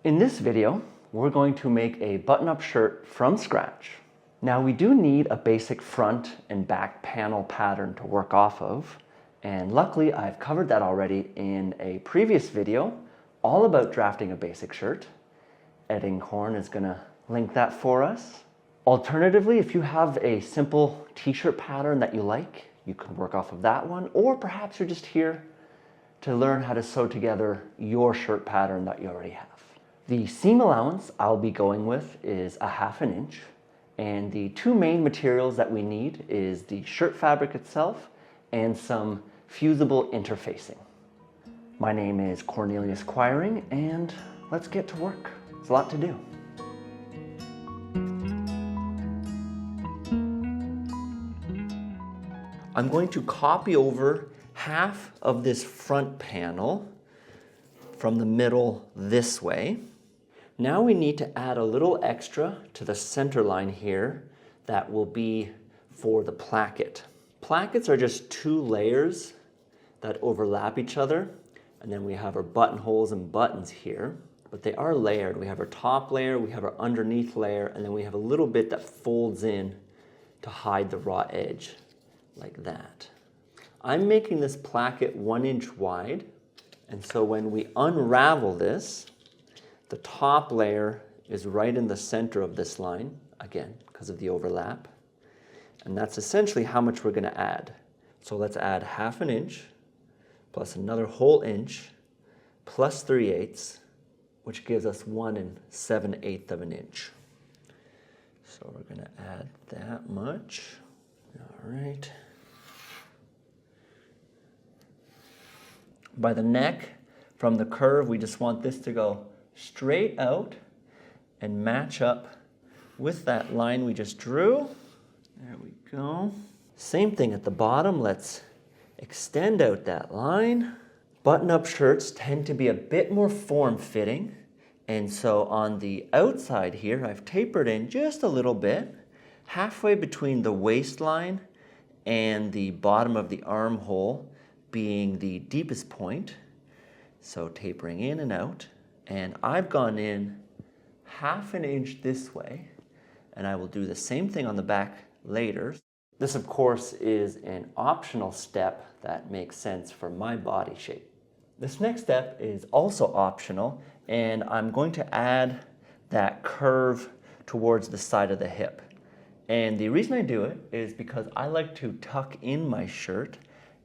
In this video, we're going to make a button-up shirt from scratch. Now we do need a basic front and back panel pattern to work off of, and luckily I've covered that already in a previous video all about drafting a basic shirt. Ed Inghorn is going to link that for us. Alternatively, if you have a simple t-shirt pattern that you like, you can work off of that one, or perhaps you're just here to learn how to sew together your shirt pattern that you already have. The seam allowance I'll be going with is 1/2 inch, and the two main materials that we need is the shirt fabric itself and some fusible interfacing. My name is Cornelius Quiring, and let's get to work. It's a lot to do. I'm going to copy over half of this front panel from the middle this way. Now we need to add a little extra to the center line here that will be for the placket. Plackets are just two layers that overlap each other, and then we have our buttonholes and buttons here, but they are layered. We have our top layer, we have our underneath layer, and then we have a little bit that folds in to hide the raw edge, like that. I'm making this placket 1 inch wide, and so when we unravel this, the top layer is right in the center of this line, again, because of the overlap. And that's essentially how much we're going to add. So let's add 1/2 inch, plus another whole inch, plus 3/8, which gives us 1 7/8 of an inch. So we're going to add that much. All right. By the neck, from the curve, we just want this to go straight out and match up with that line we just drew. There we go. Same thing at the bottom. Let's extend out that line. Button-up shirts tend to be a bit more form-fitting, and so on the outside here, I've tapered in just a little bit, halfway between the waistline and the bottom of the armhole being the deepest point. So tapering in and out. And I've gone in 1/2 inch this way, and I will do the same thing on the back later. This, of course, is an optional step that makes sense for my body shape. This next step is also optional, and I'm going to add that curve towards the side of the hip. And the reason I do it is because I like to tuck in my shirt,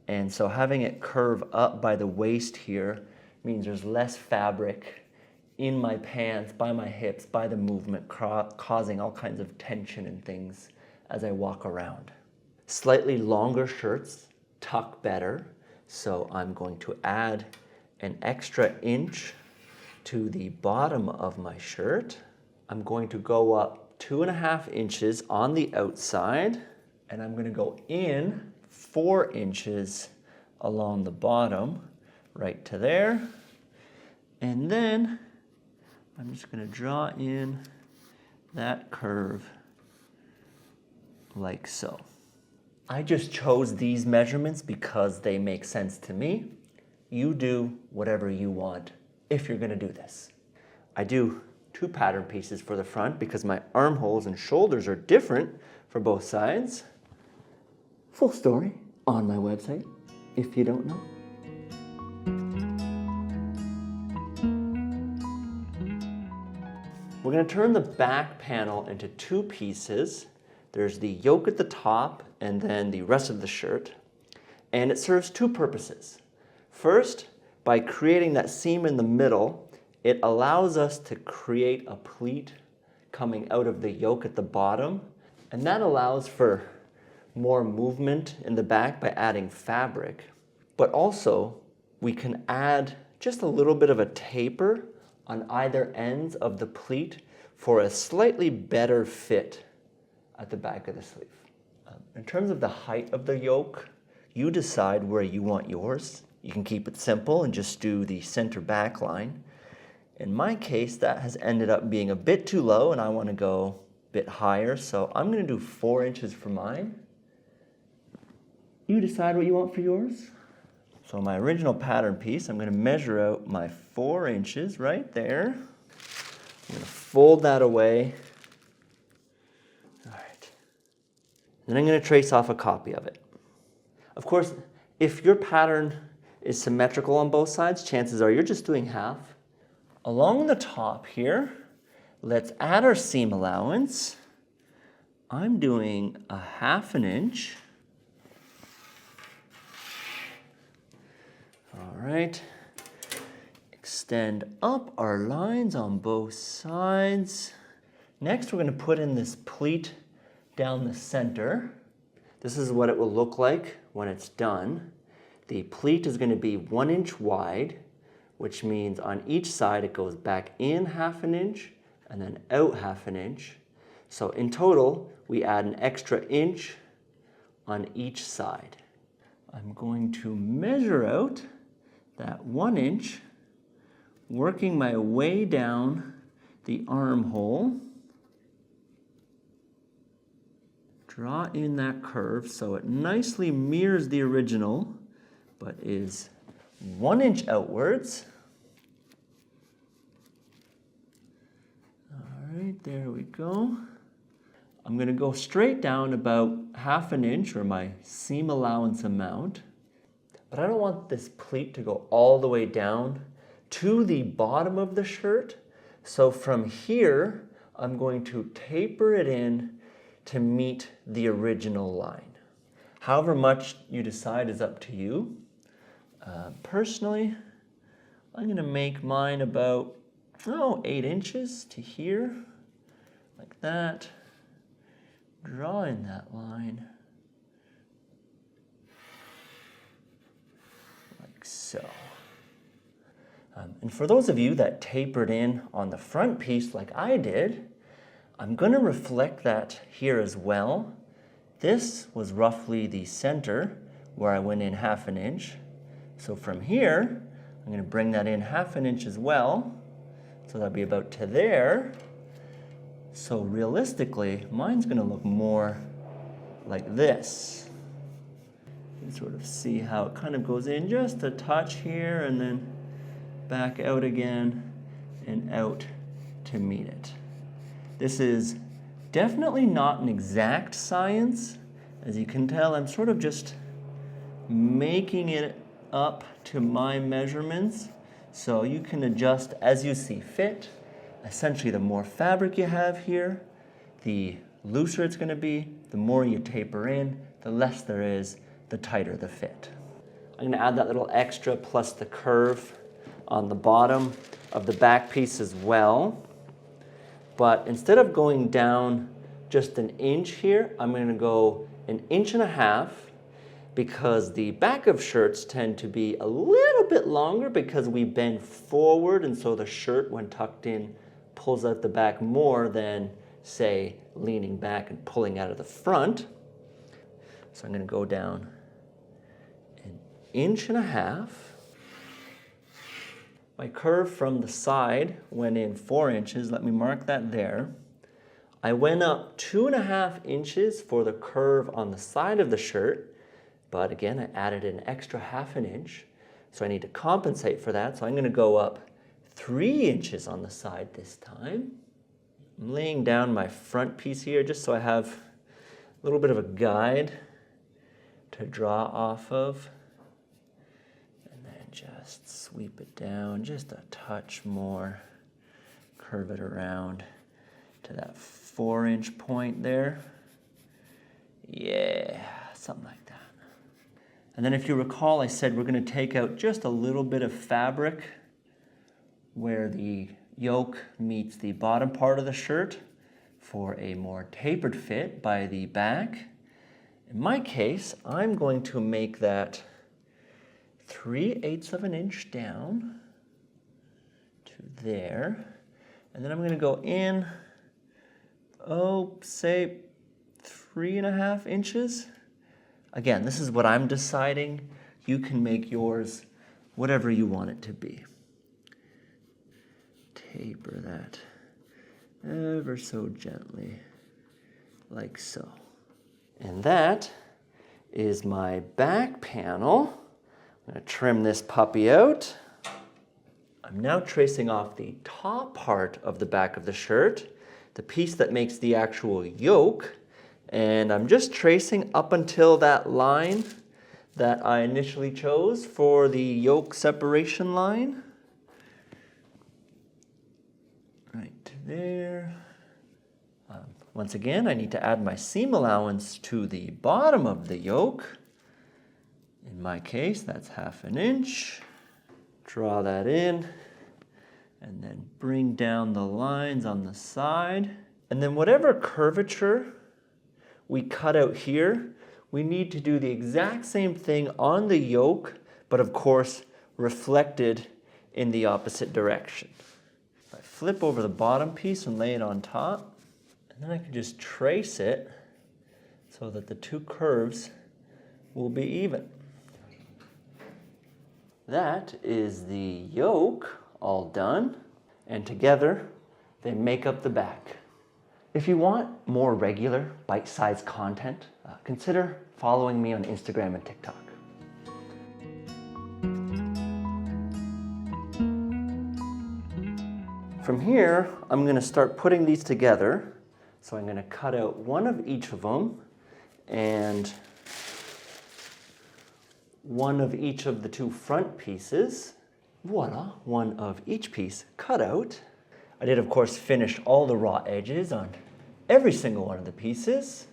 and so having it curve up by the waist here means there's less fabric in my pants, by my hips, by the movement, causing all kinds of tension and things as I walk around. Slightly longer shirts tuck better, so I'm going to add an extra inch to the bottom of my shirt. I'm going to go up 2.5 inches on the outside, and I'm going to go in 4 inches along the bottom, right to there. And then I'm just going to draw in that curve like so. I just chose these measurements because they make sense to me. You do whatever you want if you're going to do this. I do 2 pattern pieces for the front because my armholes and shoulders are different for both sides. Full story on my website if you don't know. We're going to turn the back panel into 2 pieces. There's the yoke at the top and then the rest of the shirt. And it serves 2 purposes. First, by creating that seam in the middle, it allows us to create a pleat coming out of the yoke at the bottom. And that allows for more movement in the back by adding fabric. But also, we can add just a little bit of a taper on either ends of the pleat for a slightly better fit at the back of the sleeve. In terms of the height of the yoke, you decide where you want yours. You can keep it simple and just do the center back line. In my case, that has ended up being a bit too low, and I want to go a bit higher, so I'm going to do 4 inches for mine. You decide what you want for yours. So my original pattern piece, I'm going to measure out my 4 inches right there. I'm gonna fold that away. All right. Then I'm gonna trace off a copy of it. Of course, if your pattern is symmetrical on both sides, chances are you're just doing half. Along the top here, let's add our seam allowance. I'm doing a 1/2 inch. All right. Extend up our lines on both sides. Next, we're going to put in this pleat down the center. This is what it will look like when it's done. The pleat is going to be 1 inch wide, which means on each side it goes back in 1/2 inch and then out 1/2 inch. So in total, we add an extra inch on each side. I'm going to measure out that 1 inch, working my way down the armhole. Draw in that curve so it nicely mirrors the original, but is 1 inch outwards. All right, there we go. I'm going to go straight down about 1/2 inch, or my seam allowance amount. But I don't want this pleat to go all the way down to the bottom of the shirt. So from here, I'm going to taper it in to meet the original line. However much you decide is up to you. Personally, I'm going to make mine about 8 inches to here, like that. Draw in that line, like so. And for those of you that tapered in on the front piece like I did, I'm going to reflect that here as well. This was roughly the center where I went in 1/2 inch. So from here, I'm going to bring that in 1/2 inch as well. So that'll be about to there. So realistically, mine's going to look more like this. You can sort of see how it kind of goes in just a touch here and then back out again and out to meet it. This is definitely not an exact science. As you can tell, I'm sort of just making it up to my measurements. So you can adjust as you see fit. Essentially, the more fabric you have here, the looser it's going to be. The more you taper in, the less there is, the tighter the fit. I'm going to add that little extra plus the curve on the bottom of the back piece as well. But instead of going down just an inch here, I'm going to go 1.5 inches because the back of shirts tend to be a little bit longer because we bend forward, and so the shirt, when tucked in, pulls out the back more than, say, leaning back and pulling out of the front. So I'm going to go down 1.5 inches. My curve from the side went in 4 inches. Let me mark that there. I went up 2.5 inches for the curve on the side of the shirt, but again, I added an extra 1/2 inch. So I need to compensate for that. So I'm going to go up 3 inches on the side this time. I'm laying down my front piece here just so I have a little bit of a guide to draw off of. And then just sweep it down just a touch more. Curve it around to that 4-inch point there. Yeah, something like that. And then if you recall, I said we're going to take out just a little bit of fabric where the yoke meets the bottom part of the shirt for a more tapered fit by the back. In my case, I'm going to make that 3/8 of an inch down to there. And then I'm going to go in, say 3.5 inches. Again, this is what I'm deciding. You can make yours whatever you want it to be. Taper that ever so gently, like so. And that is my back panel. I'm going to trim this puppy out. I'm now tracing off the top part of the back of the shirt, the piece that makes the actual yoke, and I'm just tracing up until that line that I initially chose for the yoke separation line. Right to there. Once again, I need to add my seam allowance to the bottom of the yoke. In my case, that's 1/2 inch. Draw that in, and then bring down the lines on the side. And then whatever curvature we cut out here, we need to do the exact same thing on the yoke, but of course reflected in the opposite direction. I flip over the bottom piece and lay it on top, and then I can just trace it so that the two curves will be even. That is the yoke all done, and together they make up the back. If you want more regular bite-sized content, consider following me on Instagram and TikTok. From here, I'm going to start putting these together. So I'm going to cut out one of each of them and one of each of the two front pieces. Voila, one of each piece cut out. I did, of course, finish all the raw edges on every single one of the pieces.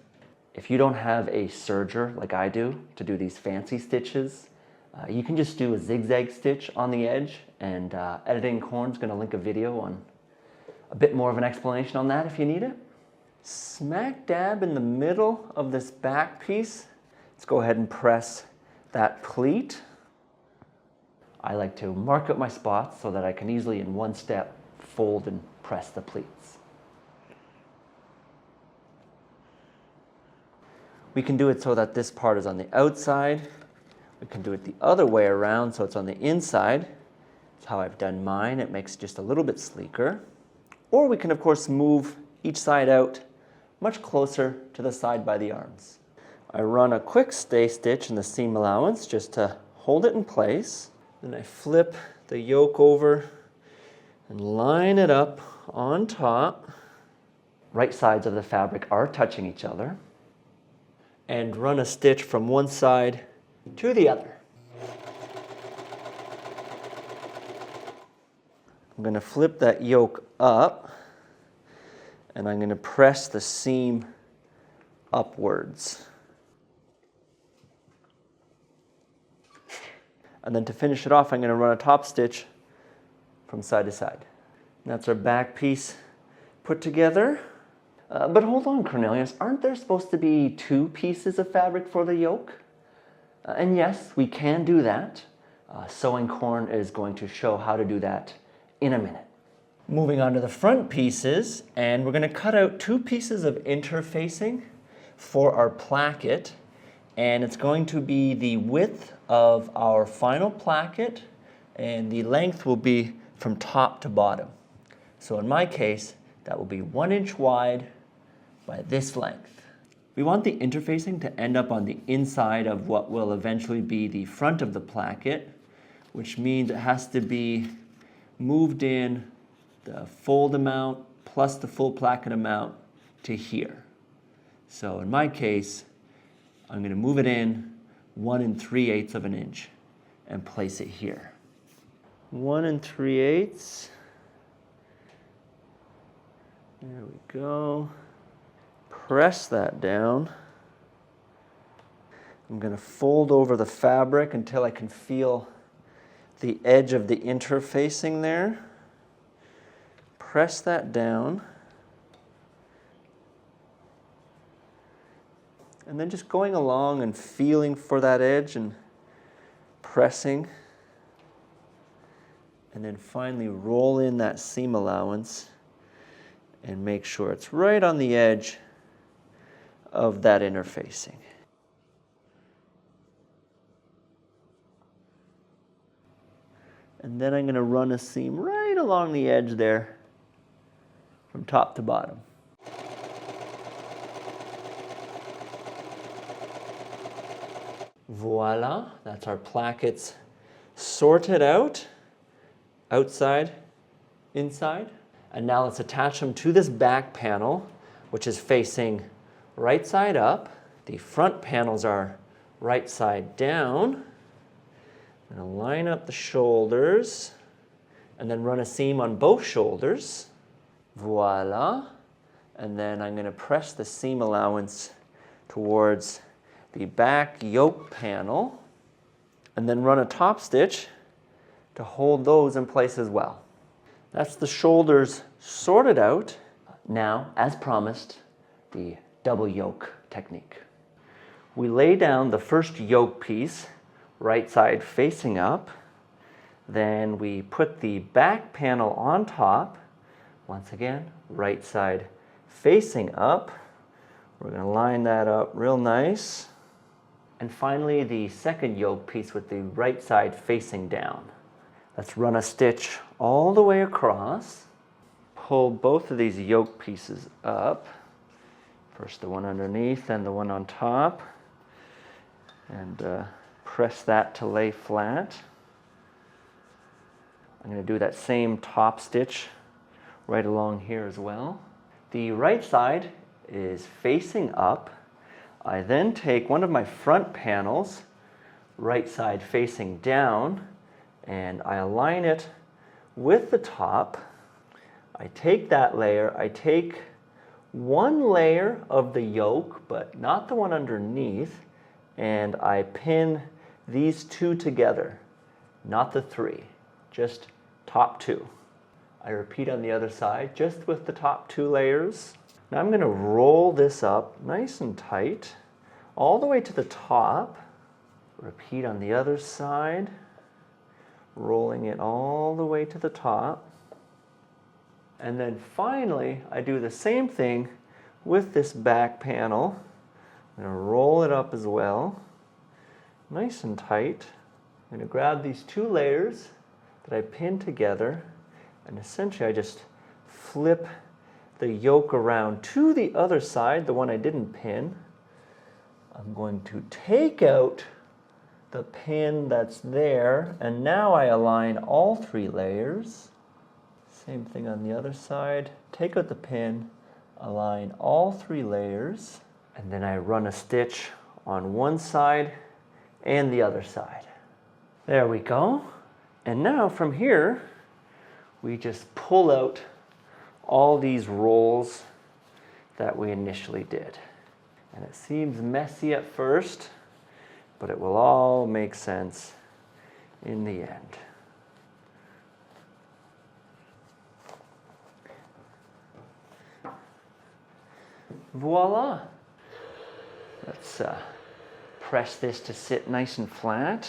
If you don't have a serger like I do to do these fancy stitches, you can just do a zigzag stitch on the edge, and Editing Corn's going to link a video on a bit more of an explanation on that if you need it. Smack dab in the middle of this back piece, let's go ahead and press that pleat. I like to mark up my spots so that I can easily in one step fold and press the pleats. We can do it so that this part is on the outside. We can do it the other way around so it's on the inside. That's how I've done mine. It makes it just a little bit sleeker. Or we can, of course, move each side out much closer to the side by the arms. I run a quick stay stitch in the seam allowance just to hold it in place. Then I flip the yoke over and line it up on top. Right sides of the fabric are touching each other. And run a stitch from one side to the other. I'm going to flip that yoke up, and I'm going to press the seam upwards. And then to finish it off, I'm going to run a top stitch from side to side. And that's our back piece put together. But hold on, Cornelius, aren't there supposed to be two pieces of fabric for the yoke? And yes, we can do that. Sewing Corn is going to show how to do that in a minute. Moving on to the front pieces, and we're going to cut out two pieces of interfacing for our placket, and it's going to be the width of our final placket, and the length will be from top to bottom. So in my case, that will be 1 inch wide by this length. We want the interfacing to end up on the inside of what will eventually be the front of the placket, which means it has to be moved in the fold amount plus the full placket amount to here. So in my case, I'm going to move it in 1 3/8 of an inch and place it here. 1 3/8. There we go. Press that down. I'm going to fold over the fabric until I can feel the edge of the interfacing there. Press that down. And then just going along and feeling for that edge and pressing. And then finally roll in that seam allowance and make sure it's right on the edge of that interfacing. And then I'm going to run a seam right along the edge there from top to bottom. Voila, that's our plackets sorted out. outside, inside. And now let's attach them to this back panel, which is facing right side up. The front panels are right side down. I'm going to line up the shoulders and then run a seam on both shoulders. Voila. And then I'm going to press the seam allowance towards the back yoke panel and then run a top stitch to hold those in place as well. That's the shoulders sorted out. Now, as promised, the double yoke technique. We lay down the first yoke piece, right side facing up. Then we put the back panel on top. Once again, right side facing up. We're going to line that up real nice. And finally, the second yoke piece with the right side facing down. Let's run a stitch all the way across. Pull both of these yoke pieces up. First the one underneath, then the one on top. And press that to lay flat. I'm going to do that same top stitch right along here as well. The right side is facing up. I then take one of my front panels, right side facing down, and I align it with the top. I take that layer, I take one layer of the yoke, but not the one underneath, and I pin these two together, not the three, just top two. I repeat on the other side, just with the top two layers. Now I'm going to roll this up nice and tight, all the way to the top. Repeat on the other side, rolling it all the way to the top. And then finally, I do the same thing with this back panel. I'm going to roll it up as well, nice and tight. I'm going to grab these two layers that I pin together, and essentially I just flip the yoke around to the other side, the one I didn't pin. I'm going to take out the pin that's there, and now I align all three layers. Same thing on the other side. Take out the pin, align all three layers, and then I run a stitch on one side and the other side. There we go. And now from here, we just pull out all these rolls that we initially did. And it seems messy at first, but it will all make sense in the end. Voila! Let's press this to sit nice and flat.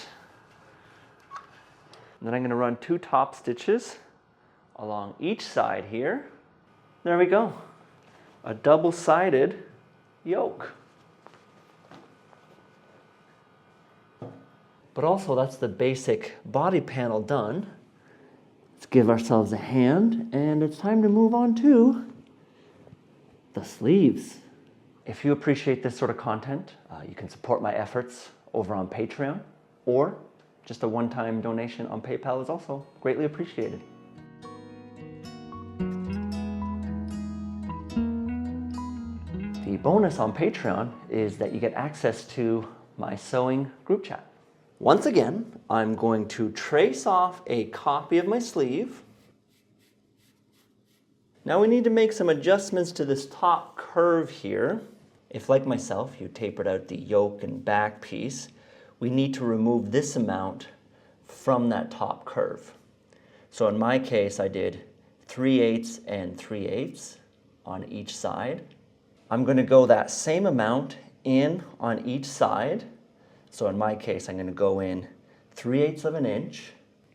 And then I'm going to run two top stitches along each side here. There we go. A double-sided yoke. But also that's the basic body panel done. Let's give ourselves a hand, and it's time to move on to the sleeves. If you appreciate this sort of content, you can support my efforts over on Patreon, or just a one-time donation on PayPal is also greatly appreciated. The bonus on Patreon is that you get access to my sewing group chat. Once again, I'm going to trace off a copy of my sleeve. Now we need to make some adjustments to this top curve here. If, like myself, you tapered out the yoke and back piece, we need to remove this amount from that top curve. So in my case, I did 3/8 and 3/8 on each side. I'm going to go that same amount in on each side. So in my case, I'm going to go in 3/8 of an inch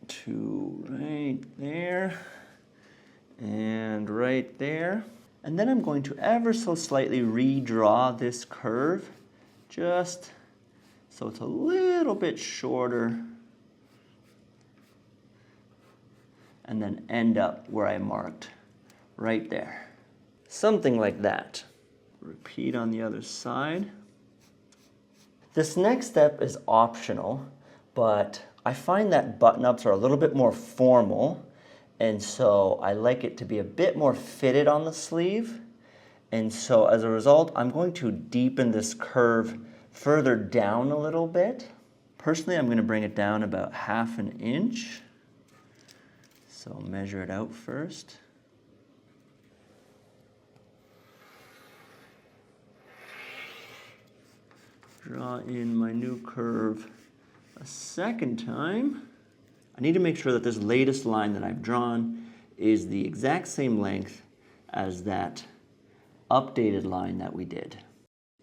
to right there and right there. And then I'm going to ever so slightly redraw this curve just so it's a little bit shorter, and then end up where I marked right there. Something like that. Repeat on the other side. This next step is optional, but I find that button-ups are a little bit more formal, And so I like it to be a bit more fitted on the sleeve. And so as a result, I'm going to deepen this curve further down a little bit. Personally, I'm going to bring it down about 1/2 inch. So I'll measure it out first. Draw in my new curve a second time. I need to make sure that this latest line that I've drawn is the exact same length as that updated line that we did.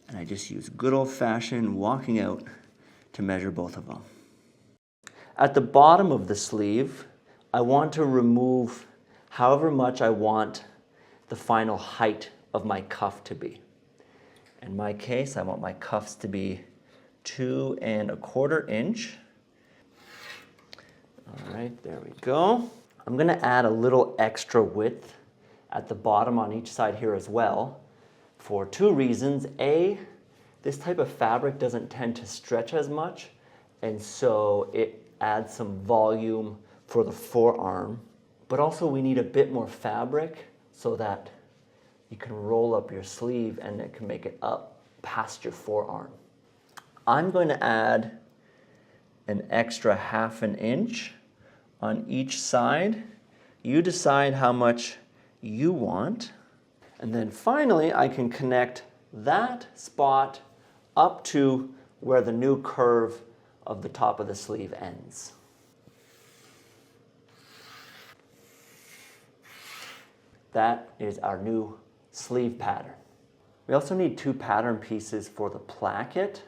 And I just use good old-fashioned walking out to measure both of them. At the bottom of the sleeve, I want to remove however much I want the final height of my cuff to be. In my case, I want my cuffs to be 2 1/4 inch. All right, there we go. I'm going to add a little extra width at the bottom on each side here as well for 2 reasons. A, this type of fabric doesn't tend to stretch as much, and so it adds some volume for the forearm. But also we need a bit more fabric so that you can roll up your sleeve and it can make it up past your forearm. I'm going to add an extra 1/2 inch on each side. You decide how much you want. And then finally, I can connect that spot up to where the new curve of the top of the sleeve ends. That is our new sleeve pattern. We also need 2 pattern pieces for the placket,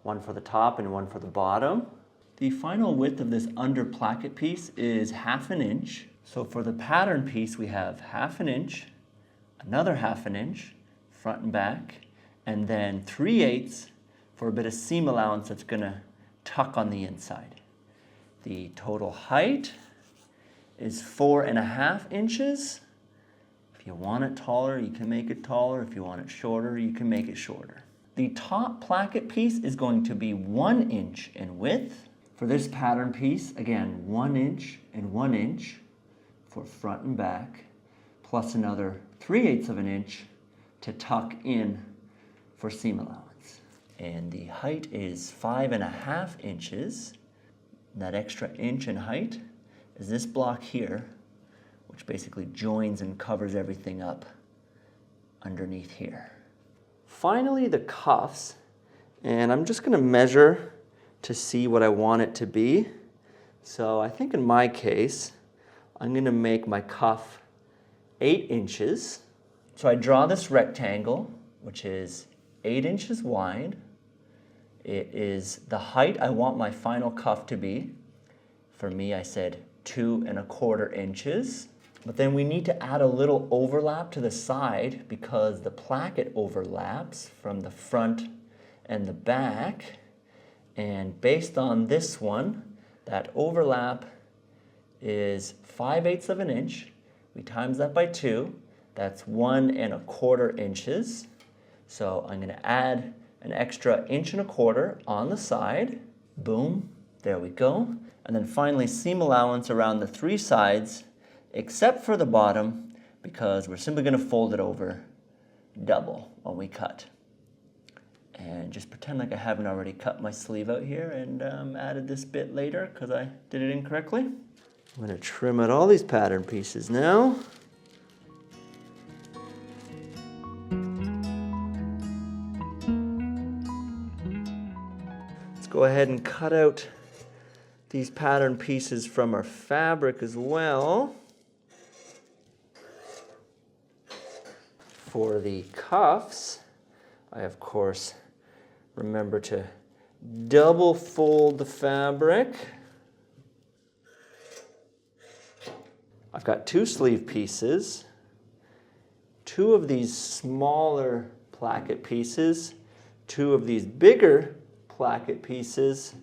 one for the top and one for the bottom. The final width of this under placket piece is 1/2 inch. So for the pattern piece, we have 1/2 inch, another 1/2 inch, front and back, and then 3/8 for a bit of seam allowance that's gonna tuck on the inside. The total height is 4.5 inches. If you want it taller, you can make it taller. If you want it shorter, you can make it shorter. The top placket piece is going to be 1 inch in width. For this pattern piece, again, 1 inch and 1 inch for front and back, plus another 3/8 of an inch to tuck in for seam allowance. And the height is 5.5 inches. And that extra inch in height is this block here, which basically joins and covers everything up underneath here. Finally, the cuffs, and I'm just going to measure to see what I want it to be. So I think in my case, I'm going to make my cuff 8 inches. So I draw this rectangle, which is 8 inches wide. It is the height I want my final cuff to be. For me, I said 2 1/4 inches. But then we need to add a little overlap to the side because the placket overlaps from the front and the back. And based on this one, that overlap is 5/8 of an inch. We times that by 2. That's 1 1/4 inches. So I'm going to add an extra 1.25 inches on the side. Boom, there we go. And then finally, seam allowance around the 3 sides, except for the bottom, because we're simply going to fold it over double when we cut. And just pretend like I haven't already cut my sleeve out here and added this bit later because I did it incorrectly. I'm going to trim out all these pattern pieces now. Let's go ahead and cut out these pattern pieces from our fabric as well. For the cuffs, I of course remember to double fold the fabric. I've got 2 sleeve pieces, 2 of these smaller placket pieces, 2 of these bigger placket pieces,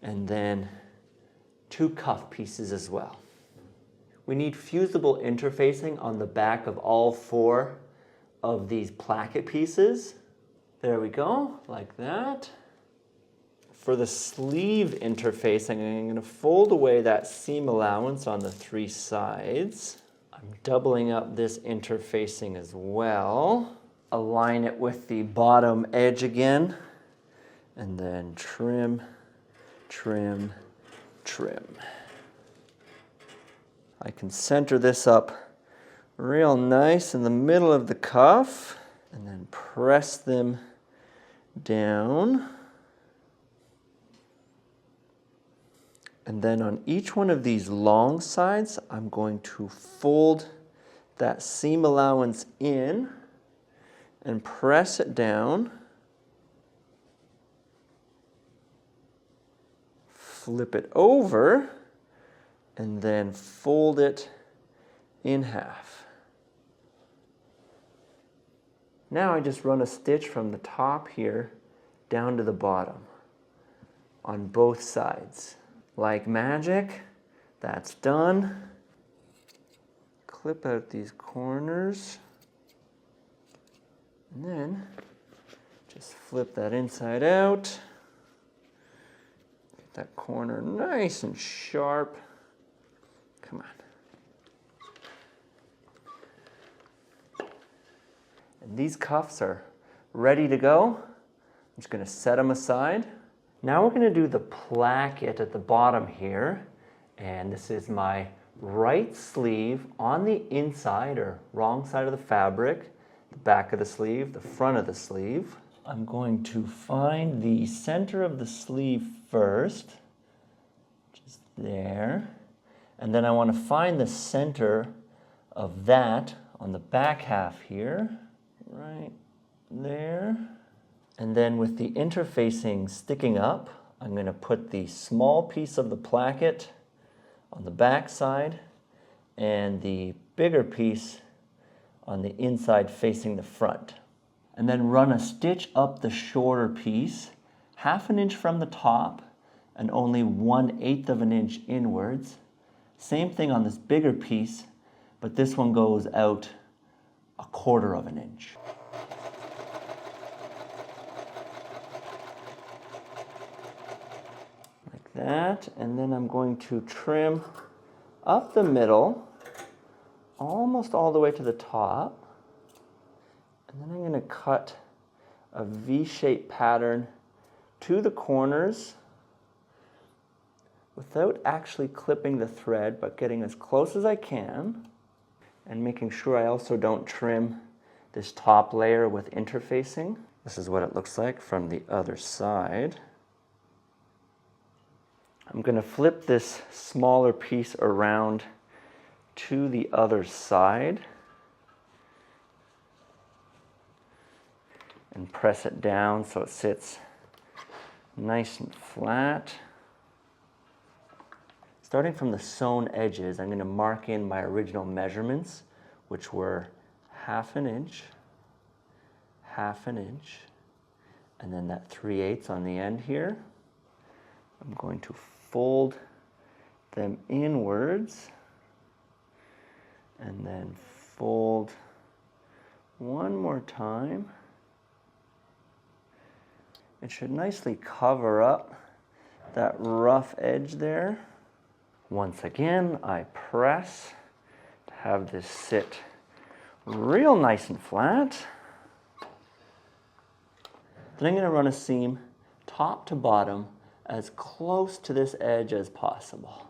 and then 2 cuff pieces as well. We need fusible interfacing on the back of all 4 of these placket pieces. There we go, like that. For the sleeve interfacing, I'm going to fold away that seam allowance on the 3 sides. I'm doubling up this interfacing as well. Align it with the bottom edge again, and then trim, trim, trim. I can center this up real nice in the middle of the cuff, and then press them down. And then on each one of these long sides, I'm going to fold that seam allowance in and press it down. Flip it over and then fold it in half. Now I just run a stitch from the top here down to the bottom on both sides. Like magic, that's done. Clip out these corners, and then just flip that inside out. Get that corner nice and sharp. Come on. And these cuffs are ready to go. I'm just going to set them aside. Now we're going to do the placket at the bottom here, and this is my right sleeve on the inside or wrong side of the fabric, the back of the sleeve, the front of the sleeve. I'm going to find the center of the sleeve first, just there, and then I want to find the center of that on the back half here, right there. And then with the interfacing sticking up, I'm going to put the small piece of the placket on the back side and the bigger piece on the inside facing the front. And then run a stitch up the shorter piece, 1/2 inch from the top and only 1/8 of an inch inwards. Same thing on this bigger piece, but this one goes out 1/4 of an inch. That, and then I'm going to trim up the middle, almost all the way to the top, and then I'm going to cut a V-shaped pattern to the corners without actually clipping the thread, but getting as close as I can, and making sure I also don't trim this top layer with interfacing. This is what it looks like from the other side. I'm going to flip this smaller piece around to the other side and press it down so it sits nice and flat. Starting from the sewn edges, I'm going to mark in my original measurements, which were 1/2 inch, 1/2 inch, and then that 3/8 on the end here. I'm going to fold them inwards and then fold one more time. It should nicely cover up that rough edge there. Once again, I press to have this sit real nice and flat. Then I'm going to run a seam top to bottom as close to this edge as possible.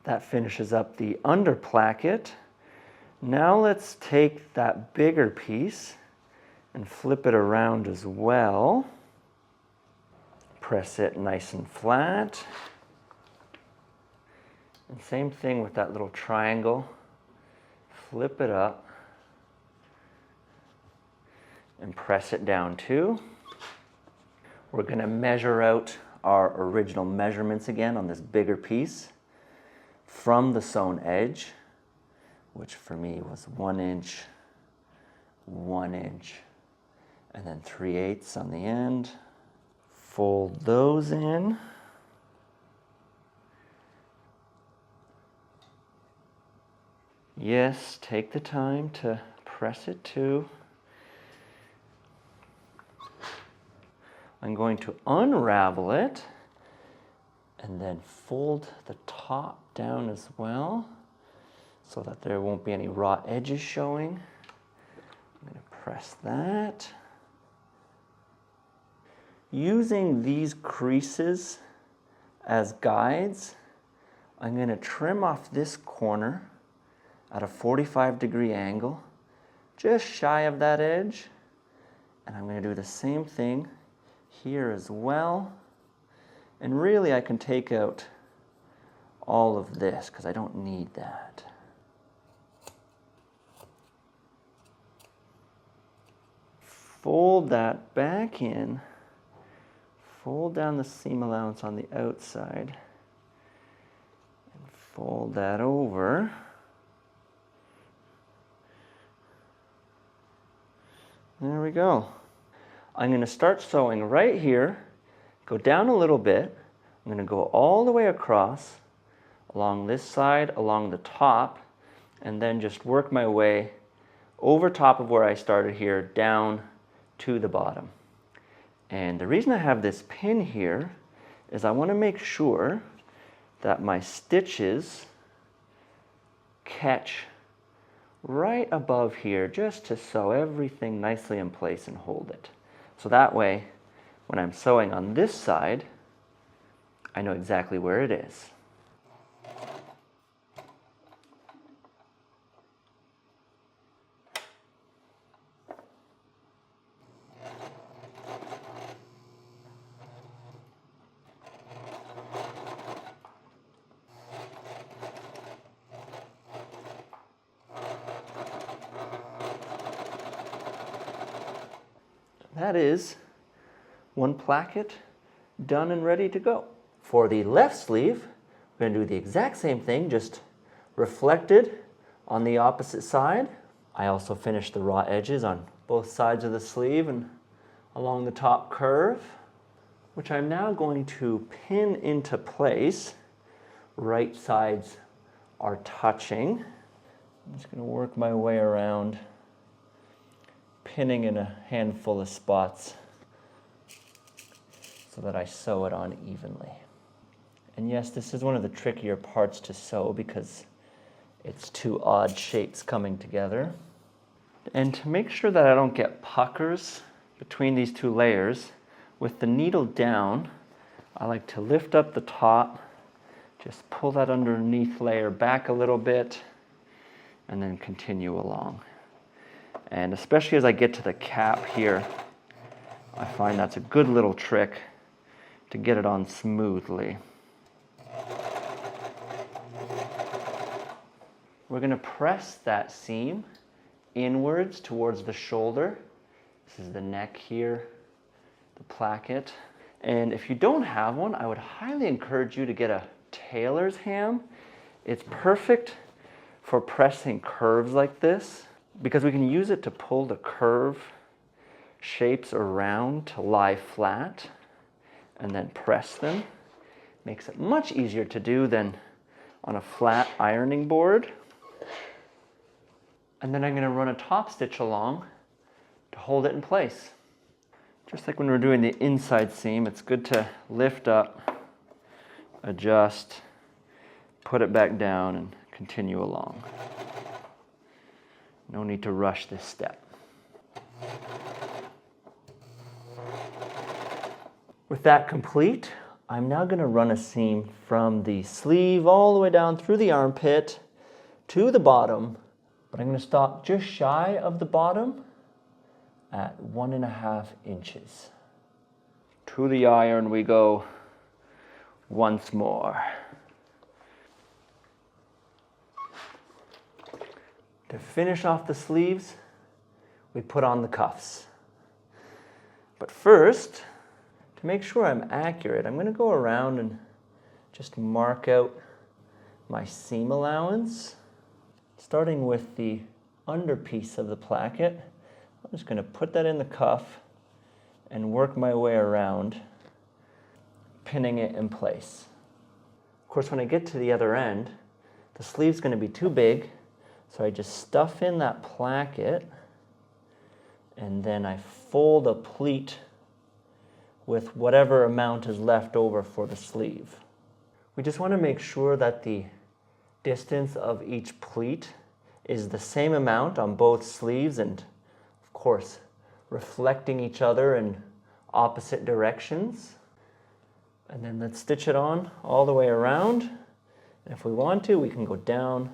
That finishes up the under placket. Now let's take that bigger piece and flip it around as well. Press it nice and flat. And same thing with that little triangle. Flip it up and press it down too. We're going to measure out our original measurements again on this bigger piece from the sewn edge, which for me was 1 inch, 1 inch, and then 3/8 on the end. Fold those in. Yes, take the time to press it too. I'm going to unravel it And then fold the top down as well so that there won't be any raw edges showing. I'm going to press that. Using these creases as guides, I'm going to trim off this corner at a 45-degree angle, just shy of that edge. And I'm going to do the same thing here as well. And really I can take out all of this because I don't need that. Fold that back in. Fold down the seam allowance on the outside. And fold that over. There we go. I'm going to start sewing right here. Go down a little bit. I'm going to go all the way across, along this side, along the top, and then just work my way over top of where I started here, down to the bottom. And the reason I have this pin here is I want to make sure that my stitches catch right above here, just to sew everything nicely in place and hold it. So that way, when I'm sewing on this side, I know exactly where it is. That is one placket done and ready to go. For the left sleeve, we're going to do the exact same thing, just reflected on the opposite side. I also finished the raw edges on both sides of the sleeve and along the top curve, which I'm now going to pin into place. Right sides are touching. I'm just going to work my way around, pinning in a handful of spots so that I sew it on evenly. And yes, this is one of the trickier parts to sew because it's two odd shapes coming together. And to make sure that I don't get puckers between these two layers, with the needle down, I like to lift up the top, just pull that underneath layer back a little bit, and then continue along. And especially as I get to the cap here, I find that's a good little trick to get it on smoothly. We're going to press that seam inwards towards the shoulder. This is the neck here, the placket. And if you don't have one, I would highly encourage you to get a tailor's ham. It's perfect for pressing curves like this because we can use it to pull the curve shapes around to lie flat and then press them. Makes it much easier to do than on a flat ironing board. And then I'm going to run a top stitch along to hold it in place. Just like when we're doing the inside seam, it's good to lift up, adjust, put it back down, and continue along. No need to rush this step. With that complete, I'm now going to run a seam from the sleeve all the way down through the armpit to the bottom, but I'm going to stop just shy of the bottom at 1.5 inches. To the iron we go once more. To finish off the sleeves, we put on the cuffs. But first, to make sure I'm accurate, I'm going to go around and just mark out my seam allowance. Starting with the underpiece of the placket, I'm just going to put that in the cuff and work my way around, pinning it in place. Of course, when I get to the other end, the sleeve's going to be too big, so I just stuff in that placket and then I fold a pleat with whatever amount is left over for the sleeve. We just want to make sure that the distance of each pleat is the same amount on both sleeves and, of course, reflecting each other in opposite directions. And then let's stitch it on all the way around. And if we want to, we can go down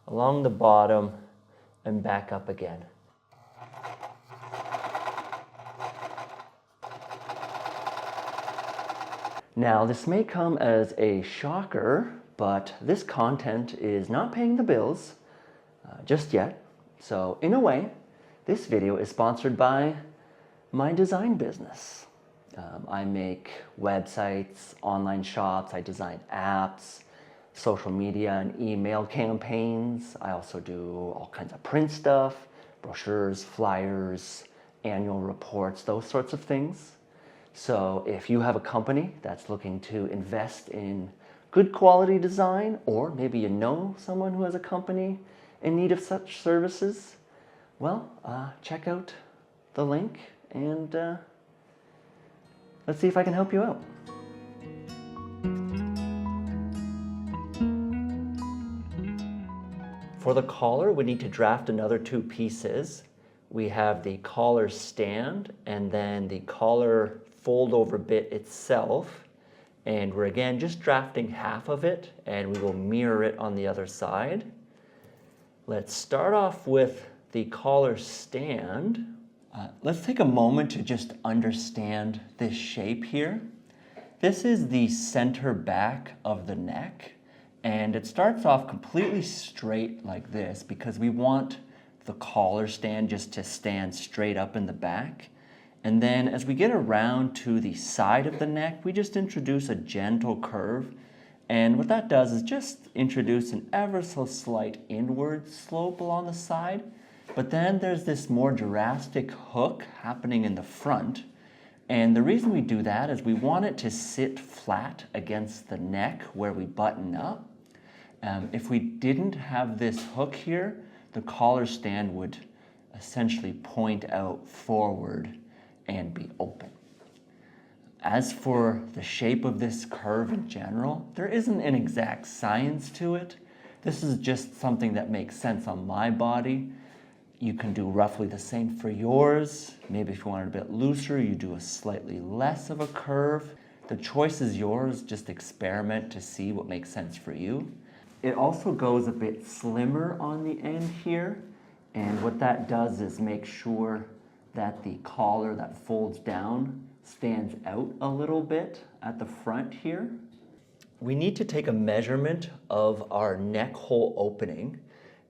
along the bottom and back up again. Now, this may come as a shocker, but this content is not paying the bills just yet. So in a way, this video is sponsored by my design business. I make websites, online shops, I design apps, social media and email campaigns. I also do all kinds of print stuff, brochures, flyers, annual reports, those sorts of things. So if you have a company that's looking to invest in good quality design, or maybe you know someone who has a company in need of such services, well, check out the link and let's see if I can help you out. For the collar, we need to draft another 2 pieces. We have the collar stand and then the collar fold over bit itself. And we're again just drafting half of it and we will mirror it on the other side. Let's start off with the collar stand. Let's take a moment to just understand this shape here. This is the center back of the neck, and it starts off completely straight like this because we want the collar stand just to stand straight up in the back. And then as we get around to the side of the neck, we just introduce a gentle curve. And what that does is just introduce an ever so slight inward slope along the side. But then there's this more drastic hook happening in the front. And the reason we do that is we want it to sit flat against the neck where we button up. If we didn't have this hook here, the collar stand would essentially point out forward and be open. As for the shape of this curve in general, there isn't an exact science to it. This is just something that makes sense on my body. You can do roughly the same for yours. Maybe if you want it a bit looser, you do a slightly less of a curve. The choice is yours, just experiment to see what makes sense for you. It also goes a bit slimmer on the end here, and what that does is make sure that the collar that folds down stands out a little bit at the front here. We need to take a measurement of our neck hole opening,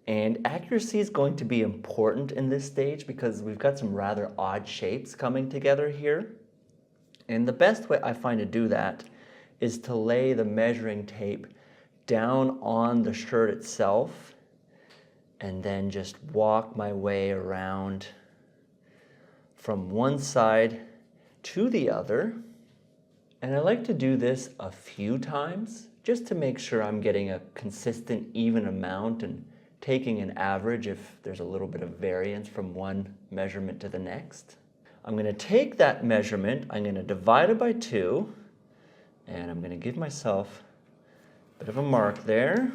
and accuracy is going to be important in this stage because we've got some rather odd shapes coming together here. And the best way I find to do that is to lay the measuring tape down on the shirt itself and then just walk my way around from one side to the other. And I like to do this a few times just to make sure I'm getting a consistent, even amount and taking an average if there's a little bit of variance from one measurement to the next. I'm going to take that measurement, I'm going to divide it by 2, and I'm going to give myself a bit of a mark there.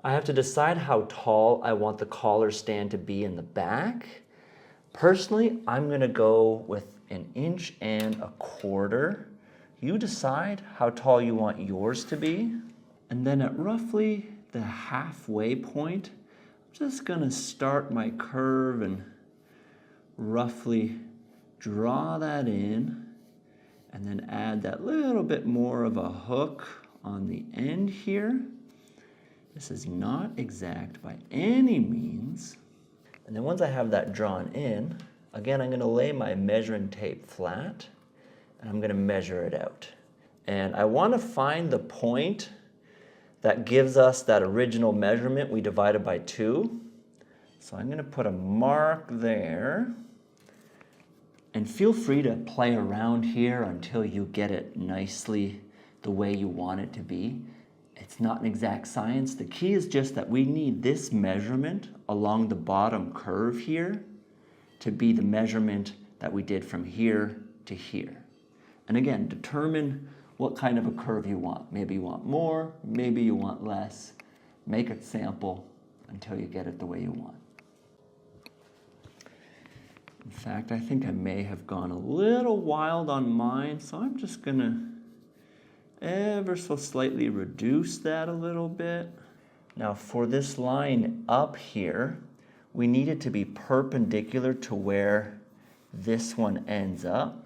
I have to decide how tall I want the collar stand to be in the back. Personally, I'm going to go with 1.25 inches. You decide how tall you want yours to be. And then at roughly the halfway point, I'm just going to start my curve and roughly draw that in and then add that little bit more of a hook on the end here. This is not exact by any means. And then once I have that drawn in, again, I'm going to lay my measuring tape flat and I'm going to measure it out. And I want to find the point that gives us that original measurement we divided by 2. So I'm going to put a mark there. And feel free to play around here until you get it nicely the way you want it to be. It's not an exact science. The key is just that we need this measurement along the bottom curve here to be the measurement that we did from here to here. And again, determine what kind of a curve you want. Maybe you want more, maybe you want less. Make a sample until you get it the way you want. In fact, I think I may have gone a little wild on mine, so I'm just gonna ever so slightly reduce that a little bit. Now for this line up here, we need it to be perpendicular to where this one ends up.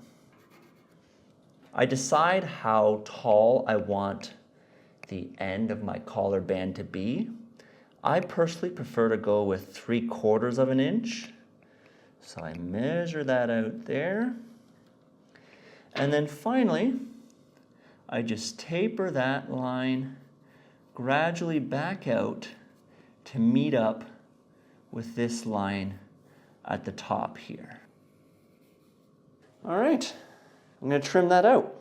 I decide how tall I want the end of my collar band to be. I personally prefer to go with 3/4 of an inch. So I measure that out there. And then finally, I just taper that line gradually back out to meet up with this line at the top here. All right, I'm gonna trim that out.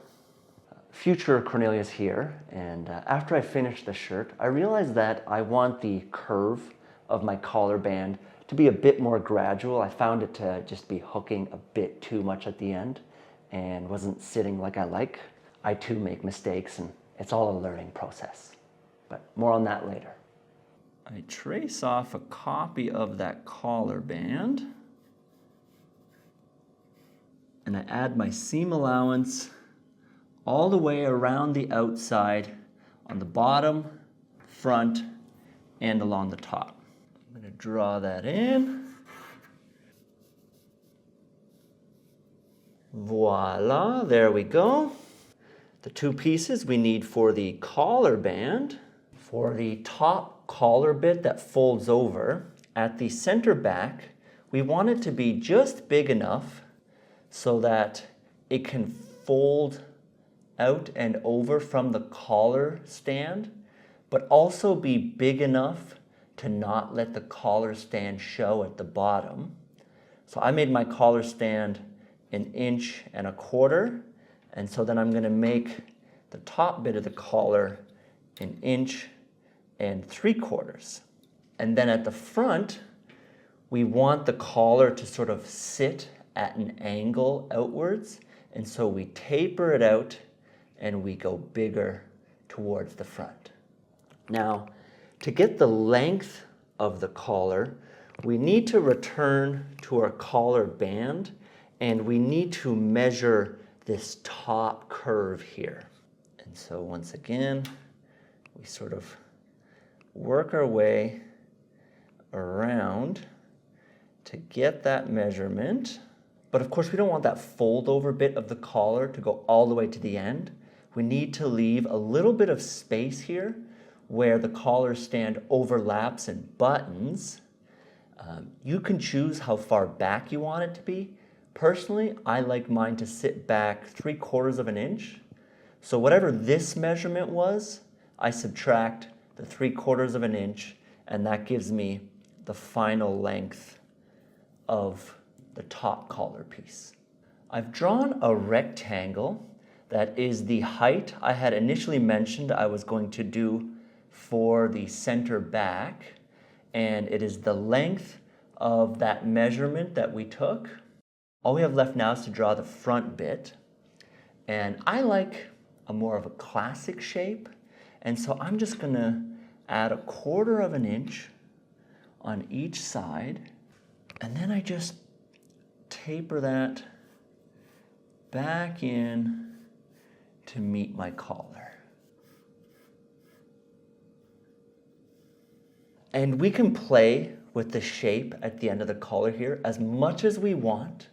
Future Cornelia's here, and after I finished the shirt, I realized that I want the curve of my collar band to be a bit more gradual. I found it to just be hooking a bit too much at the end and wasn't sitting like I like. I too make mistakes, and it's all a learning process, but more on that later. I trace off a copy of that collar band, and I add my seam allowance all the way around the outside on the bottom, front, and along the top. I'm going to draw that in. Voila, there we go. The two pieces we need for the collar band. For the top collar bit that folds over, at the center back, we want it to be just big enough so that it can fold out and over from the collar stand, but also be big enough to not let the collar stand show at the bottom. So I made my collar stand 1.25 inches, and so then I'm going to make the top bit of the collar 1.75 inches. And then at the front, we want the collar to sort of sit at an angle outwards, and so we taper it out and we go bigger towards the front. Now, to get the length of the collar, we need to return to our collar band, and we need to measure this top curve here. And so once again, we sort of work our way around to get that measurement. But of course, we don't want that fold over bit of the collar to go all the way to the end. We need to leave a little bit of space here where the collar stand overlaps and buttons. You can choose how far back you want it to be. Personally, I like mine to sit back 3/4 of an inch. So whatever this measurement was, I subtract the 3/4 of an inch, and that gives me the final length of the top collar piece. I've drawn a rectangle that is the height I had initially mentioned I was going to do for the center back, and it is the length of that measurement that we took. All we have left now is to draw the front bit, and I like a more of a classic shape, and so I'm just gonna add 1/4 of an inch on each side, and then I just taper that back in to meet my collar. And we can play with the shape at the end of the collar here as much as we want.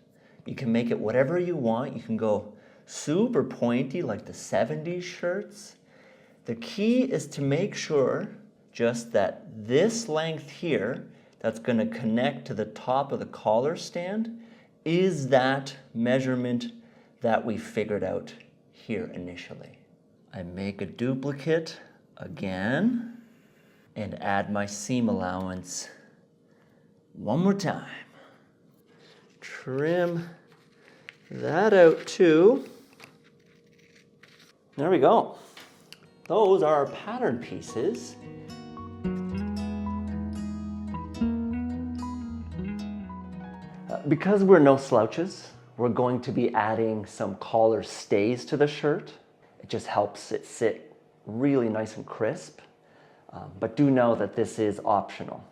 You can make it whatever you want. You can go super pointy like the 70s shirts. The key is to make sure just that this length here that's going to connect to the top of the collar stand is that measurement that we figured out here initially. I make a duplicate again and add my seam allowance one more time. Trim that out too. There we go. Those are our pattern pieces. Because we're no slouches, we're going to be adding some collar stays to the shirt. It just helps it sit really nice and crisp. But do know that this is optional.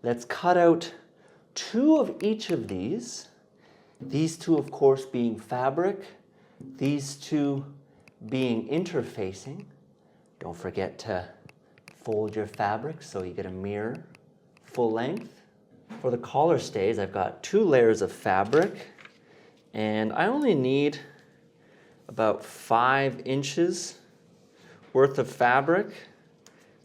Let's cut out 2 of each of these. These 2, of course, being fabric. These 2 being interfacing. Don't forget to fold your fabric so you get a mirror full length. For the collar stays, I've got 2 layers of fabric, and I only need about 5 inches worth of fabric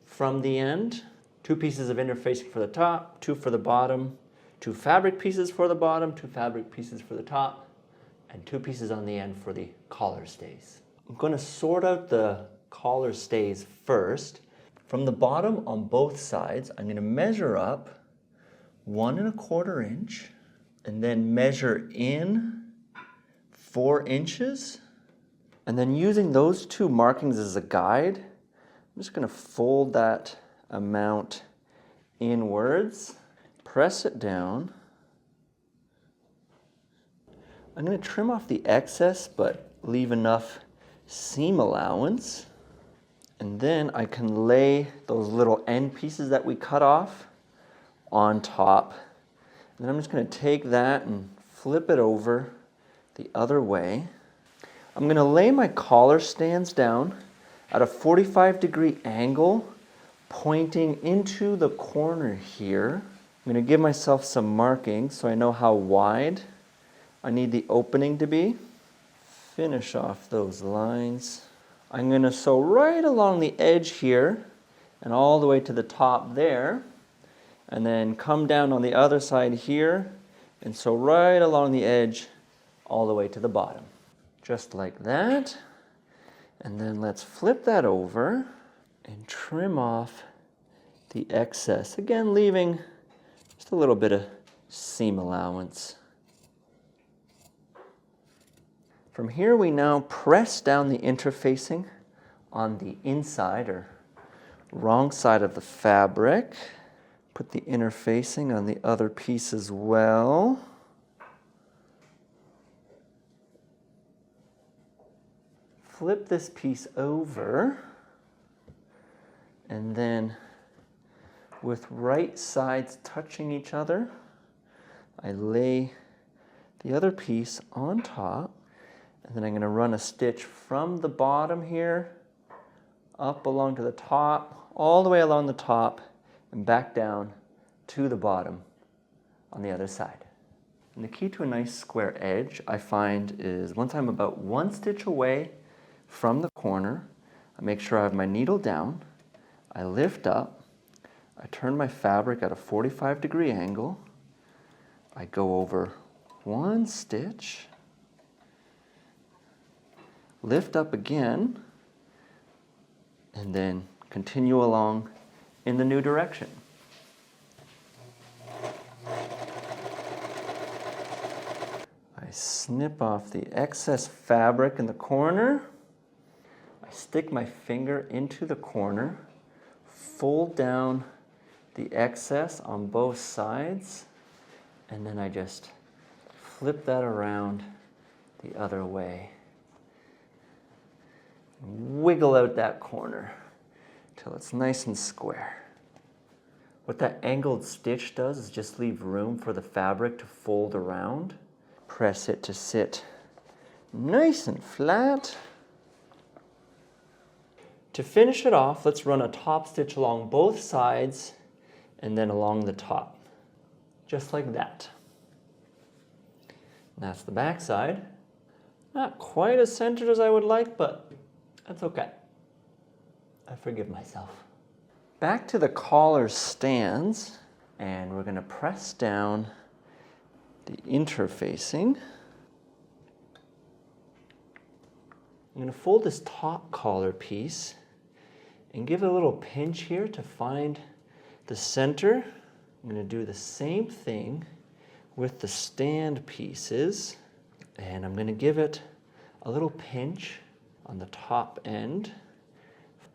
from the end. 2 pieces of interfacing for the top, 2 for the bottom, 2 fabric pieces for the bottom, 2 fabric pieces for the top, and 2 pieces on the end for the collar stays. I'm going to sort out the collar stays first. From the bottom on both sides, I'm going to measure up 1 1/4 inch and then measure in 4 inches. And then using those 2 markings as a guide, I'm just going to fold that amount inwards, press it down. I'm going to trim off the excess but leave enough seam allowance. And then I can lay those little end pieces that we cut off on top. And then I'm just going to take that and flip it over the other way. I'm going to lay my collar stands down at a 45-degree angle, pointing into the corner here. I'm going to give myself some markings so I know how wide I need the opening to be. Finish off those lines. I'm going to sew right along the edge here and all the way to the top there, and then come down on the other side here and sew right along the edge all the way to the bottom. Just like that. And then let's flip that over and trim off the excess. Again, leaving just a little bit of seam allowance. From here we now press down the interfacing on the inside or wrong side of the fabric. Put the interfacing on the other piece as well. Flip this piece over, and then with right sides touching each other, I lay the other piece on top, and then I'm going to run a stitch from the bottom here up along to the top, all the way along the top, and back down to the bottom on the other side. And the key to a nice square edge, I find, is once I'm about 1 stitch away from the corner, I make sure I have my needle down, I lift up, I turn my fabric at a 45-degree angle, I go over 1 stitch, lift up again, and then continue along in the new direction. I snip off the excess fabric in the corner. I stick my finger into the corner, fold down the excess on both sides, and then I just flip that around the other way. Wiggle out that corner till it's nice and square. What that angled stitch does is just leave room for the fabric to fold around. Press it to sit nice and flat. To finish it off, let's run a top stitch along both sides and then along the top, just like that. And that's the back side. Not quite as centered as I would like, but that's okay. I forgive myself. Back to the collar stands, and we're going to press down the interfacing. I'm going to fold this top collar piece and give it a little pinch here to find the center. I'm going to do the same thing with the stand pieces, and I'm going to give it a little pinch on the top end.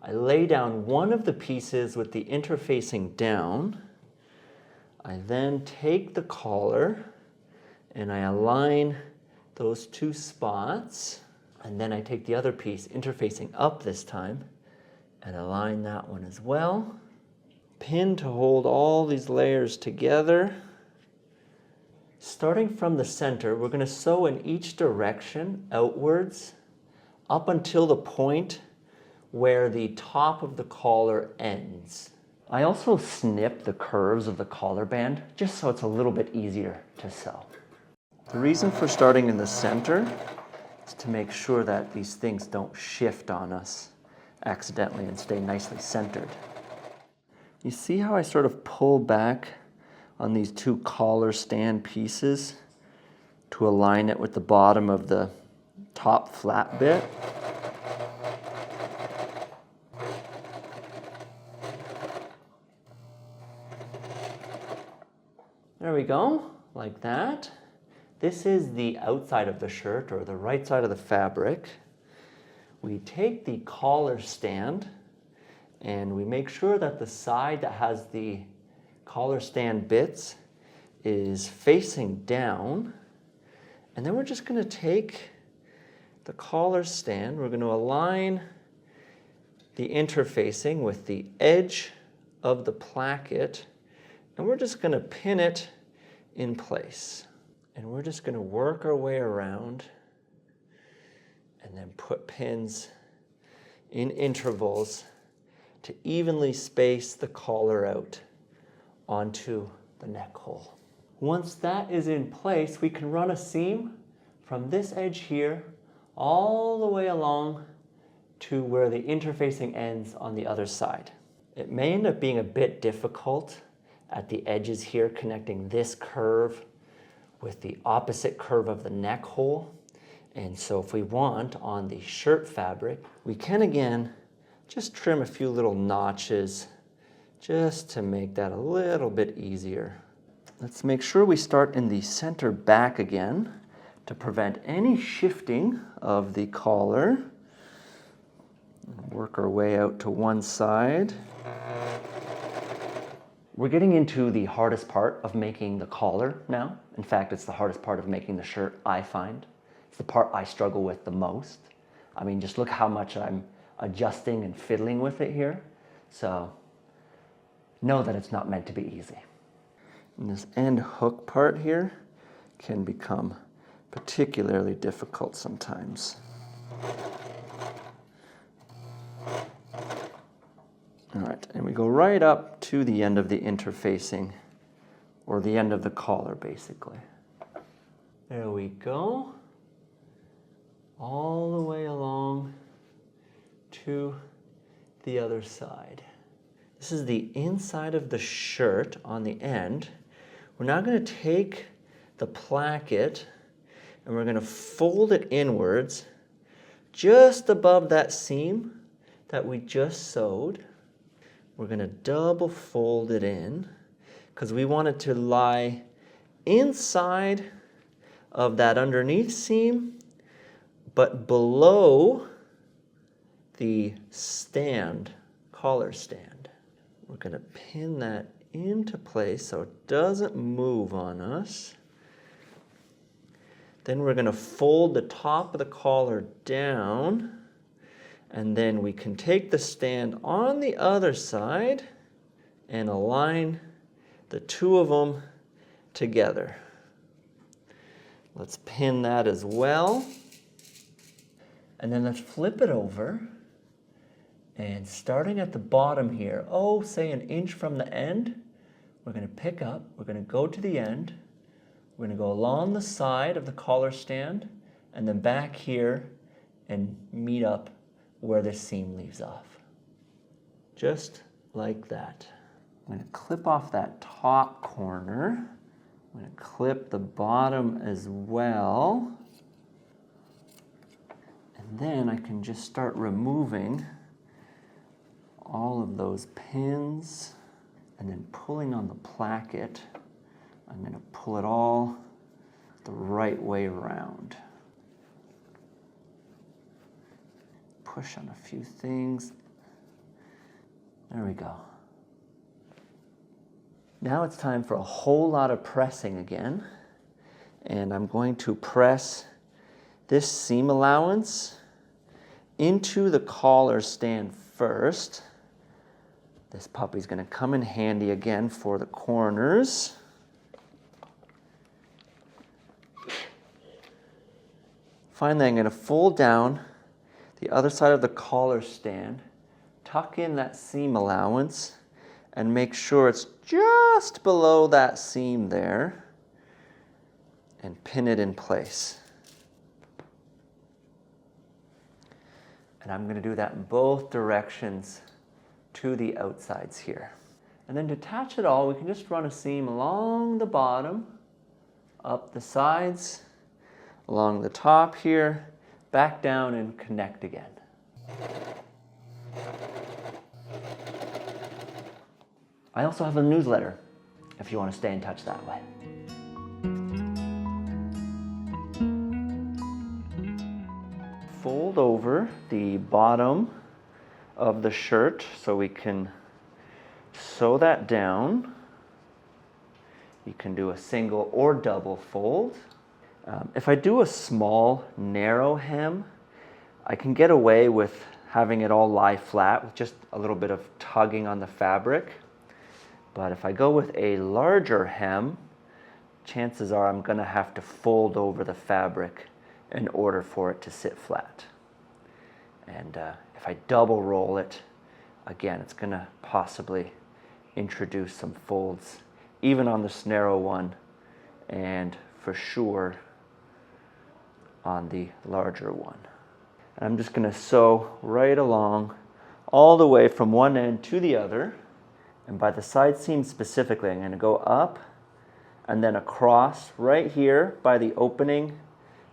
I lay down one of the pieces with the interfacing down. I then take the collar and I align those 2 spots. And then I take the other piece interfacing up this time and align that one as well. Pin to hold all these layers together. Starting from the center, we're going to sew in each direction outwards up until the point where the top of the collar ends. I also snip the curves of the collar band just so it's a little bit easier to sew. The reason for starting in the center is to make sure that these things don't shift on us accidentally and stay nicely centered. You see how I sort of pull back on these two collar stand pieces to align it with the bottom of the top flat bit? There we go, like that. This is the outside of the shirt, or the right side of the fabric. We take the collar stand and we make sure that the side that has the collar stand bits is facing down. And then we're just going to take the collar stand, we're going to align the interfacing with the edge of the placket, and we're just going to pin it in place. And we're just going to work our way around and then put pins in intervals to evenly space the collar out onto the neck hole. Once that is in place, we can run a seam from this edge here all the way along to where the interfacing ends on the other side. It may end up being a bit difficult at the edges here, connecting this curve with the opposite curve of the neck hole. And so if we want on the shirt fabric, we can again just trim a few little notches just to make that a little bit easier. Let's make sure we start in the center back again to prevent any shifting of the collar. Work our way out to one side. We're getting into the hardest part of making the collar now. In fact, it's the hardest part of making the shirt, I find. It's the part I struggle with the most. I mean, just look how much I'm adjusting and fiddling with it here. So know that it's not meant to be easy. And this end hook part here can become particularly difficult sometimes. All right, and we go right up to the end of the interfacing, or the end of the collar, basically. There we go. All the way along to the other side. This is the inside of the shirt on the end. We're now going to take the placket and we're going to fold it inwards just above that seam that we just sewed. We're going to double fold it in because we want it to lie inside of that underneath seam, but below the stand, collar stand. We're going to pin that into place so it doesn't move on us. Then we're going to fold the top of the collar down, and then we can take the stand on the other side and align the two of them together. Let's pin that as well. And then let's flip it over. And starting at the bottom here, say an inch from the end, we're going to pick up, we're going to go to the end, we're going to go along the side of the collar stand, and then back here and meet up where the seam leaves off. Just like that. I'm going to clip off that top corner. I'm going to clip the bottom as well. And then I can just start removing all of those pins and then pulling on the placket. I'm going to pull it all the right way around. Push on a few things. There we go. Now it's time for a whole lot of pressing again. And I'm going to press this seam allowance into the collar stand first. This puppy's going to come in handy again for the corners. Finally, I'm going to fold down the other side of the collar stand, tuck in that seam allowance, and make sure it's just below that seam there, and pin it in place. And I'm going to do that in both directions to the outsides here. And then to attach it all, we can just run a seam along the bottom, up the sides, along the top here, back down and connect again. I also have a newsletter if you want to stay in touch that way. Fold over the bottom of the shirt so we can sew that down. You can do a single or double fold. If I do a small, narrow hem, I can get away with having it all lie flat with just a little bit of tugging on the fabric. But if I go with a larger hem, chances are I'm going to have to fold over the fabric in order for it to sit flat. And if I double roll it, again, it's going to possibly introduce some folds, even on this narrow one, and for sure on the larger one. And I'm just going to sew right along all the way from one end to the other. And by the side seam specifically, I'm going to go up and then across right here by the opening,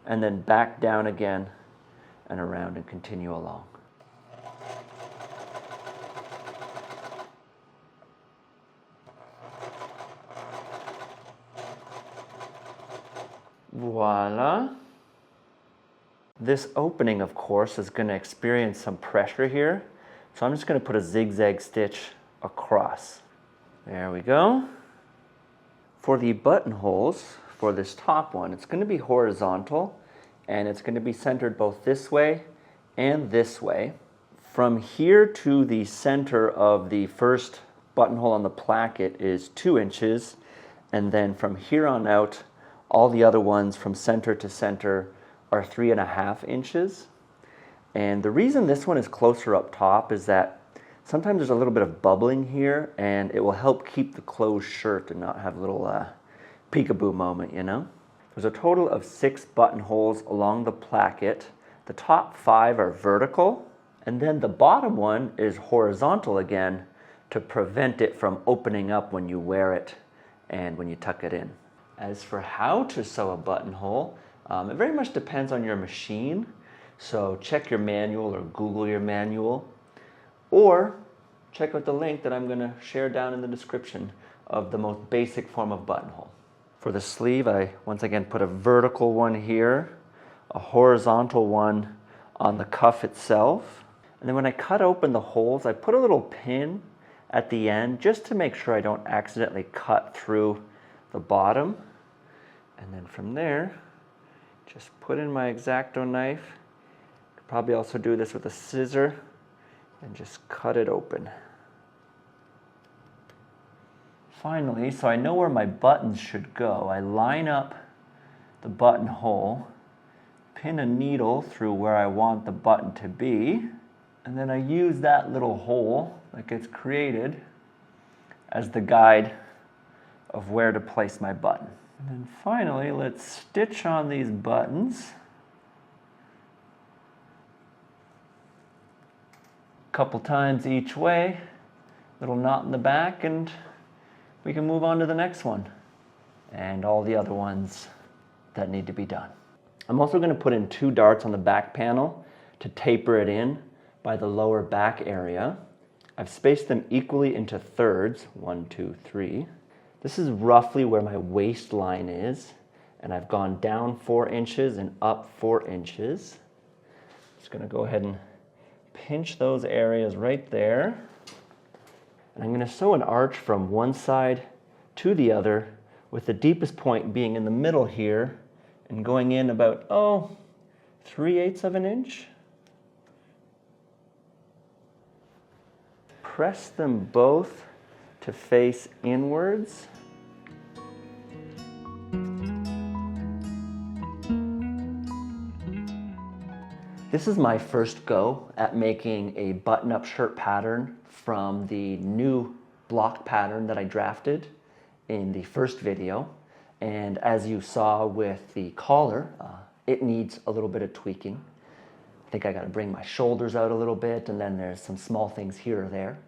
and then back down again and around and continue along. Voila. This opening, of course, is going to experience some pressure here. So I'm just going to put a zigzag stitch across. There we go. For the buttonholes, for this top one, it's going to be horizontal, and it's going to be centered both this way and this way. From here to the center of the first buttonhole on the placket is 2 inches, and then from here on out, all the other ones from center to center are 3.5 inches. And the reason this one is closer up top is that sometimes there's a little bit of bubbling here, and it will help keep the closed shirt and not have a little peekaboo moment, you know? There's a total of 6 buttonholes along the placket. The top 5 are vertical, and then the bottom one is horizontal again to prevent it from opening up when you wear it and when you tuck it in. As for how to sew a buttonhole, it very much depends on your machine. So check your manual or Google your manual, or check out the link that I'm going to share down in the description of the most basic form of buttonhole. For the sleeve, I once again put a vertical one here, a horizontal one on the cuff itself. And then when I cut open the holes, I put a little pin at the end just to make sure I don't accidentally cut through the bottom. And then from there, just put in my X-Acto knife. Could probably also do this with a scissor and just cut it open. Finally, so I know where my buttons should go, I line up the buttonhole, pin a needle through where I want the button to be, and then I use that little hole that gets created as the guide of where to place my button. And then finally, let's stitch on these buttons. A couple times each way, little knot in the back, and we can move on to the next one and all the other ones that need to be done. I'm also going to put in 2 darts on the back panel to taper it in by the lower back area. I've spaced them equally into thirds, 1, 2, 3. This is roughly where my waistline is, and I've gone down 4 inches and up 4 inches. Just going to go ahead and pinch those areas right there. And I'm going to sew an arch from one side to the other, with the deepest point being in the middle here and going in about, 3/8 of an inch. Press them both to face inwards. This is my first go at making a button-up shirt pattern from the new block pattern that I drafted in the first video. And as you saw with the collar, it needs a little bit of tweaking. I think I got to bring my shoulders out a little bit, and then there's some small things here or there.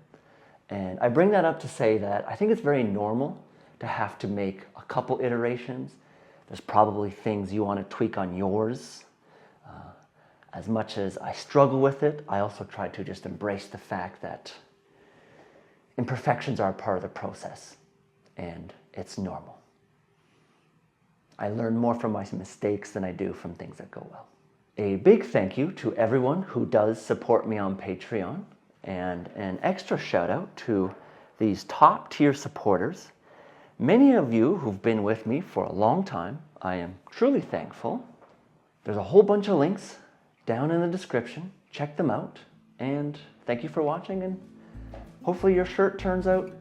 And I bring that up to say that I think it's very normal to have to make a couple iterations. There's probably things you want to tweak on yours. As much as I struggle with it, I also try to just embrace the fact that imperfections are part of the process, and it's normal. I learn more from my mistakes than I do from things that go well. A big thank you to everyone who does support me on Patreon, and an extra shout out to these top tier supporters. Many of you who've been with me for a long time, I am truly thankful. There's a whole bunch of links down in the description. Check them out, and thank you for watching, and hopefully your shirt turns out